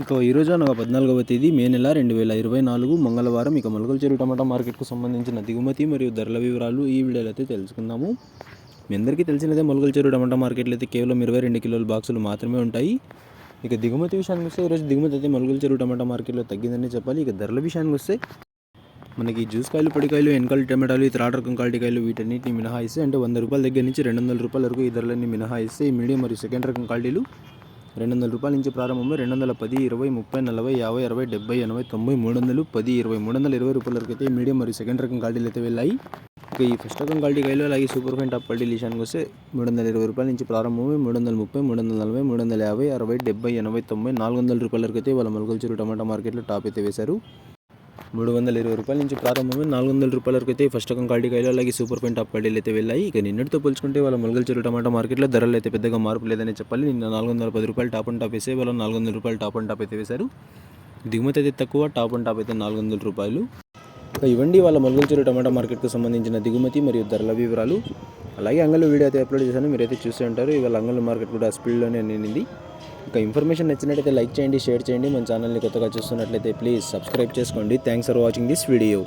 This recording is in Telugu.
ఈరోజు అనగా 14వ తేదీ మే నెల 2024 మంగళవారం. మొలకల చెరువు టమాటా మార్కెట్కు సంబంధించిన దిగుమతి మరియు ధరల వివరాలు ఈ వీడియోలో అయితే తెలుసుకుందాము. మీ అందరికీ తెలిసినదే మొలకల చెరువు టమాటా మార్కెట్లో అయితే కేవలం 22 కిలోల బాక్సులు మాత్రమే ఉంటాయి. దిగుమతి విషయానికి వస్తే ఈరోజు దిగుమతి అయితే మొలకల చెరువు టమాటా మార్కెట్లో తగ్గిందని చెప్పాలి. ధరల విషయానికి వస్తే మనకి జ్యూస్ కాయలు, పొడికాయలు, ఎన్కాల్ టమాటాలు, థర్డ్ రకం క్వాలిటీ కాయలు వీటన్నిటిని మినహాయిస్తే అంటే 100 రూపాయల దగ్గర నుంచి 200 రూపాయల వరకు ఈ ధరలన్నీ మినహాయిస్తే ఈ మీడియం మరియు సెకండ్ రకం క్వాలిటీలు 200 రూపాయల నుంచి ప్రారంభమై 210, 20, 30, 40, 50, 60, 70, 80, 90, 300, 10, 20, 320 రూపాయల వరకు అయితే మీడియం మరియు సెకండ్ రకం క్వాలిటీలు అయితే వెళ్ళాయి. ఈ ఫస్ట్ రకం క్వాలిటీ కాయలు అలాగే సూపర్ ఫైన్ టాప్ క్వాలిటీ విషయానికి వస్తే 320 రూపాయల నుంచి ప్రారంభమై 330, 340, 350, 60, 70, 80, 90, 400 రూపాయల వరకు అయితే వాళ్ళ మొలకల చెరువు టమాటా మార్కెట్లో టాప్ అయితే వేశారు. 320 రూపాయల నుంచి ప్రారంభమై 400 రూపాయల వరకు అయితే ఫస్ట్ రకం క్వాలిటీ కాయలు అలాగే సూపర్ ఫైన్ టాప్ క్వాలిటీలు అయితే వెళ్ళాయి. నిన్నటితో పోల్చుకుంటే వాళ్ళ మొలకల చెరువు టమాటా మార్కెట్లో ధరలు అయితే పెద్దగా మార్పు లేదని చెప్పాలి. నిన్న 410 రూపాయలు టాప్ అండ్ టాప్ వేసే వాళ్ళ 400 రూపాయలు టాప్ అండ్ టాప్ అయితే వేశారు. దిగుమతి అయితే తక్కువ, టాప్ అండ్ టాప్ అయితే 400 రూపాయలు. ఇవ్వండి వాళ్ళ మొలకల చెరువు టమాటా మార్కెట్కు సంబంధించిన దిగుమతి మరియు ధరల వివరాలు. అలాగే అంగళ్ళు వీడియో అయితే అప్లోడ్ చేశాను, మీరైతే చూస్తూ ఉంటారు. ఇవాళ అంగళ్ళు మార్కెట్ కూడా స్పీడ్లోనే నిండింది. ఇన్ఫర్మేషన్ నచ్చినట్లయితే లైక్ చేయండి, షేర్ చేయండి. మన ఛానల్ని కొత్తగా చూస్తున్నట్లయితే ప్లీజ్ సబ్స్క్రైబ్ చేసుకోండి. Thanks for watching this video.